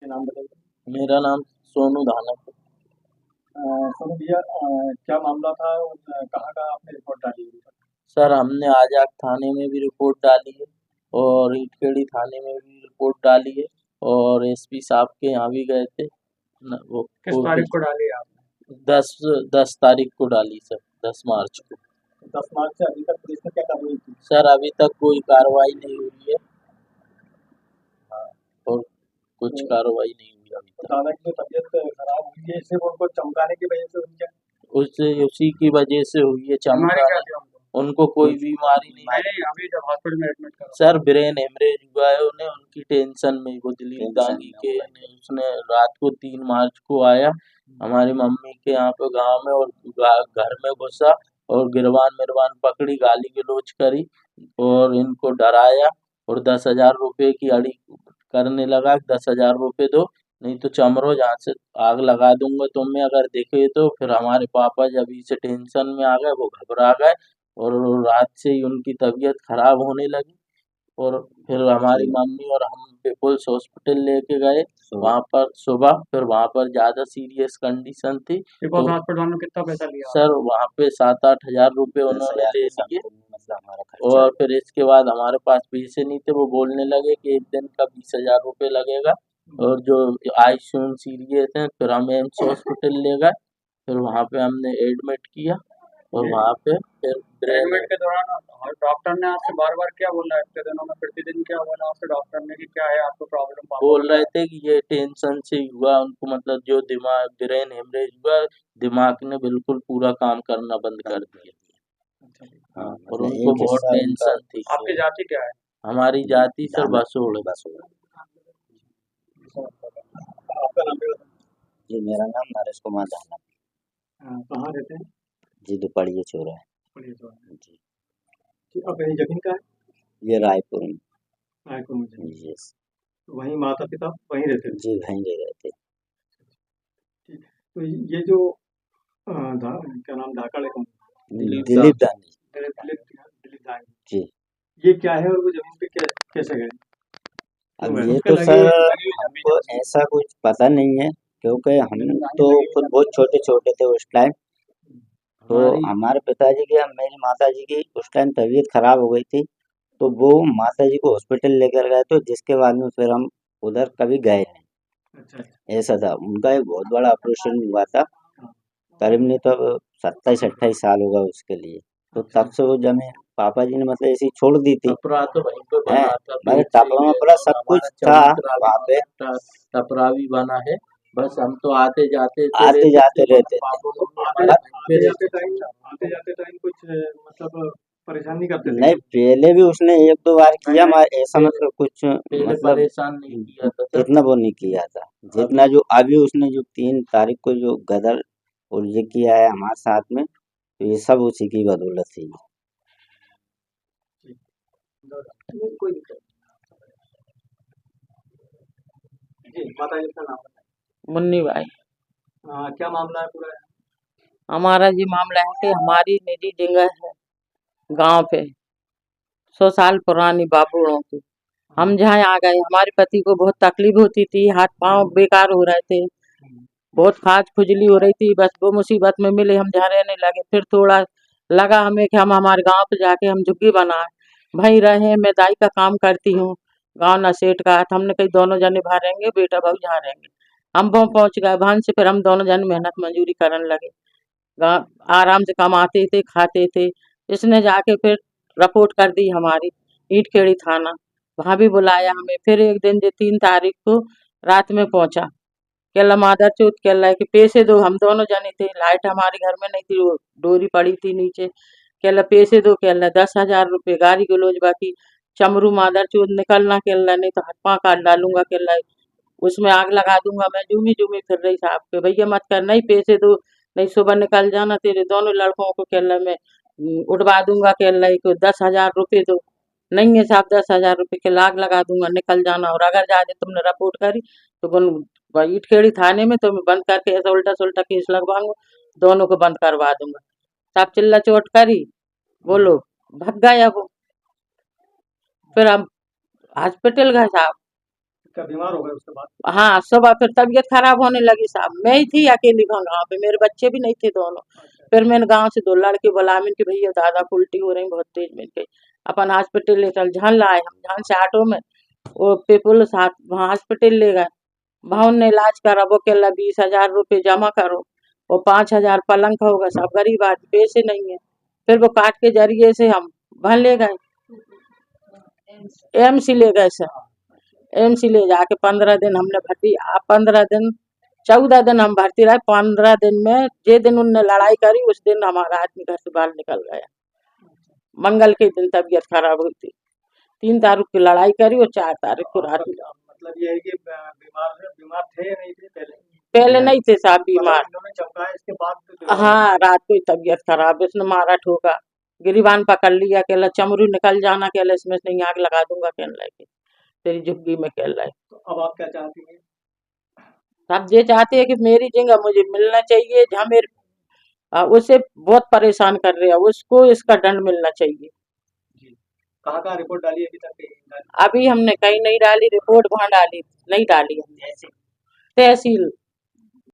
नाम बताइए। मेरा नाम सोनू धानक है। सोनू भैया, क्या मामला था और कहाँ-कहाँ आपने रिपोर्ट डाली हुई है? सर, हमने आजाद थाने में भी रिपोर्ट डाली है और ईटखेड़ी थाने में भी रिपोर्ट डाली है और एसपी साहब के यहाँ भी गए थे। वो किस तारीख को डाली है आपने? 10 तारीख को डाली सर, 10 मार्च को। 10 मार्च से अभी तक पुलिस ने क्या कार्रवाई की? सर, अभी तक कोई कार्रवाई नहीं हुई है। हाँ, और कुछ तो कार्रवाई नहीं हुई अभी तो तक। दादा की जो तबीयत खराब हुई है, सिर्फ उनको चमकाने की वजह से हुई है? उसी की वजह से हुई है, बीमारी चमका क्या नहीं। थी उनको? उनको कोई बीमारी नहीं है। नहीं, अभी जब हॉस्पिटल में एडमिट करा। सर, ब्रेन हेमरेज हुआ है उन्हें, उनकी टेंशन में वो दिलीप गांधी के ने उसने रात को 3 मार्च को आया हमारी मम्मी के यहाँ पे गांव में और घर में घुसा और गिरबान मिरबान पकड़ी, गाली गलौज करी और इनको डराया और 10,000 रुपए की अड़ी करने लगा। 10,000 रुपए दो, नहीं तो चमरो जहाँ से आग लगा दूंगा तुम्हें अगर दिखे तो। फिर हमारे पापा जब से टेंशन में आ गए, वो घबरा गए और रात से ही उनकी तबीयत खराब होने लगी। और फिर हमारी मम्मी और हम पीपुल्स हॉस्पिटल लेके गए वहाँ पर सुबह। फिर वहाँ पर ज़्यादा सीरियस कंडीशन थी पीपल्स तो हॉस्पिटल में कितना पैसा लिया सर वहाँ पे 7-8 हज़ार रुपए उन्होंने ले लिए। और फिर इसके बाद हमारे पास पैसे नहीं थे, वो बोलने लगे कि एक दिन का 20,000 रुपए लगेगा और जो आईसीयू सीरियस है। फिर हम एम्स हॉस्पिटल ले गए, फिर वहाँ पे हमने एडमिट किया और वहाँ पे फिर ब्रेन एडमिट के दौरान डॉक्टर ने आपसे बार-बार क्या बोला है? इतने दिनों में प्रतिदिन क्या बोला आपसे डॉक्टर ने कि क्या है आपको प्रॉब्लम पापा को? बोल रहे थे कि ये टेंशन से ही हुआ उनको, मतलब जो दिमाग ब्रेन हेमरेज हुआ, दिमाग ने बिल्कुल पूरा काम करना बंद कर दिया। अच्छा जी। हाँ, और उनको बहुत टेंशन थी। आपकी जाति क्या है? हमारी जाति सर बसोड़ है। आपका नाम भी बताइए। जी, मेरा नाम नरेश कुमार धाना। कहाँ रहते हैं? जी, दुपड़िया चौराहा। पुलिस वाले। जी, कि अब ये जमीन का है? ये रायपुर में। रायपुर में जमीन। जी, वहीं माता-पिता वहीं रहते थे? जी वहीं ले रहे थे। ठीक। तो ये जो क्या नाम धाकड़ है दिलीप गांधी। दिलीप गांधी, जी, ये क्या है और वो जमीन पे कैसे गए? अब क्यों गए? ये उसके तो लगी सर लगी हुई हमको जमीन है। ऐसा कुछ पता नहीं है, क्योंकि हम तो खुद बहुत छोटे-छोटे थे उस टाइम। तो हमारी हमारे पिताजी की और मेरी माताजी की उस टाइम तबीयत खराब हो गई थी, तो वो माताजी को हॉस्पिटल लेकर गए, तो जिसके बाद में फिर हम उधर कभी गए नहीं। अच्छा अच्छा। ऐसा था, उनका एक बहुत बड़ा ऑपरेशन हुआ था, करीब नहीं तो 27-28 साल होगा उसके लिए। तो तब से वो जमीन पापा जी ने मतलब ऐसी छोड़ दी थी। टपरा तो वहीं पे है बना था, मतलब पेट से ही टपरा गए वपरा थे और सब कुछ हमारा था चबूतरा भी वहाँ पे, बना, टपरा भी बना है। बस हम तो आते जाते आते जाते रहते थे। पापा मम्मी आते हमारे आते जाते टाइम कुछ मतलब परेशान नहीं करते थे नहीं, क्या? पहले भी उसने एक दो बार किया, मगर ऐसा मतलब कुछ पहले मतलब परेशान नहीं किया था सर। इतना वो नहीं किया था जितना जो अभी उसने जो 3 तारीख को जो गदर और ये किया है हमारे साथ में, तो ये सब उसी की बदौलत है। कोई दिक्कत नहीं। जी, माता जी का नाम बताइए। मुन्नी भाई। क्या मामला है पूरा? हमारा जी मामला है कि हमारी निजी जगह है गांव पे, 100 साल पुरानी बाबूओं की। हम जहाँ आ गए, हमारे पति को बहुत तकलीफ होती थी, हाथ पांव बेकार हो रहे थे, बहुत खाज खुजली हो रही थी। बस वो मुसीबत में मिले, हम जहाँ रहने लगे। फिर थोड़ा लगा हमें कि हम हमारे गांव पे जाके हम झुग्गी बनाए, वहीं रहे। मैं दाई का काम करती हूँ, गांव नसेठ का। तो हमने कही दोनों जने वहाँ रहेंगे, बेटा बहू जहाँ रहेंगे। हम वहाँ पहुँच गए, वहाँ से फिर हम दोनों जने मेहनत मजूरी करने लगे। आराम से कमाते थे, खाते थे। इसने जाके फिर रिपोर्ट कर दी हमारी, ईंटखेड़ी थाना। वहाँ भी बुलाया हमें। फिर एक दिन जो 3 तारीख को रात में पहुंचा, कहला मादर चौथ कहला कि पैसे दो। हम दोनों जने थे, लाइट हमारे घर में नहीं थी, वो डोरी पड़ी थी नीचे। कहला पैसे दो, कहला 10,000 रुपये। गाली गलौज बाकी चमरू मादर चौथ निकलना, कहला नहीं तो हाथ पाँव काट डालूंगा, कहला उसमें आग लगा दूंगा। मैं जूमी जूमी फिर रही साहब के, भैया मत कर, नहीं पैसे दो, नहीं सुबह निकल जाना, तेरे दोनों लड़कों को कहला मैं उड़वा दूंगा, कहला को 10,000 रुपये दो। नहीं है साहब 10,000 रुपये के, आग लगा दूंगा, निकल जाना। और अगर जाके तुमने रिपोर्ट करी तो ईटखेड़ी थाने में तुम्हें बंद करके ऐसा उल्टा सुल्टा केस लगवाऊंगा, दोनों को बंद करवा दूंगा। साहब चिल्ला चोट करी, बोलो भग गया वो। फिर हम हॉस्पिटल गए साहब, क्या बीमार हो गए उसके बाद? हाँ, सुबह फिर तबीयत खराब होने लगी साहब। मैं ही थी अकेली गाँव पे, मेरे बच्चे भी नहीं थे दोनों। अच्छा। फिर मैंने गाँव से 2 लड़के बुलाए, मैंने कि भैया दादा को उल्टी हो रही बहुत तेज। मैंने कही अपन हॉस्पिटल ले चल। झान लाए हम, झान से ऑटो में वो पीपुल्स वहाँ हॉस्पिटल ले गए। वहाँ उनने इलाज करा, वो कहला 20,000 रुपये जमा करो, वो 5,000 पलंग का होगा। सब गरीब आदमी, पैसे नहीं है। फिर वो कार्ड के जरिए से हम वहाँ ले गए, एम्स ले गए सर। एम्स ले जाके 15 दिन हमने भर्ती, 14 दिन हम भर्ती रहे। 15 दिन में जे दिन उनने लड़ाई करी उस दिन हमारा आदमी घर से बाहर निकल गया। मंगल के दिन तबीयत खराब हुई थी। 3 तारीख की लड़ाई करी और 4 तारीख को रात में। मतलब ये है कि बीमार थे या नहीं थे पहले? पहले नहीं थे साहब बीमार। इन्होंने चमकाया इसके बाद तो बीमार हो हाँ, रात को ही तबीयत खराब, इसने मारा ठोका, गिरीबान पकड़ लिया, कहला चमरू निकल जाना, कहला इसमें से नहीं आग लगा दूंगा, कहने लगे तेरी झुग्गी में, कहला है। गए। तो अब आप क्या चाहती हैं? अब ये चाहते हैं कि मेरी जगह मुझे मिलना चाहिए, जहाँ मेरे उसे बहुत परेशान कर रहे हैं, उसको इसका दंड मिलना चाहिए। जी। कहाँ रिपोर्ट डाली अभी तक? कहीं डाली? अभी हमने कहीं नहीं डाली रिपोर्ट, वहाँ डाली नहीं डाली हमने। तहसील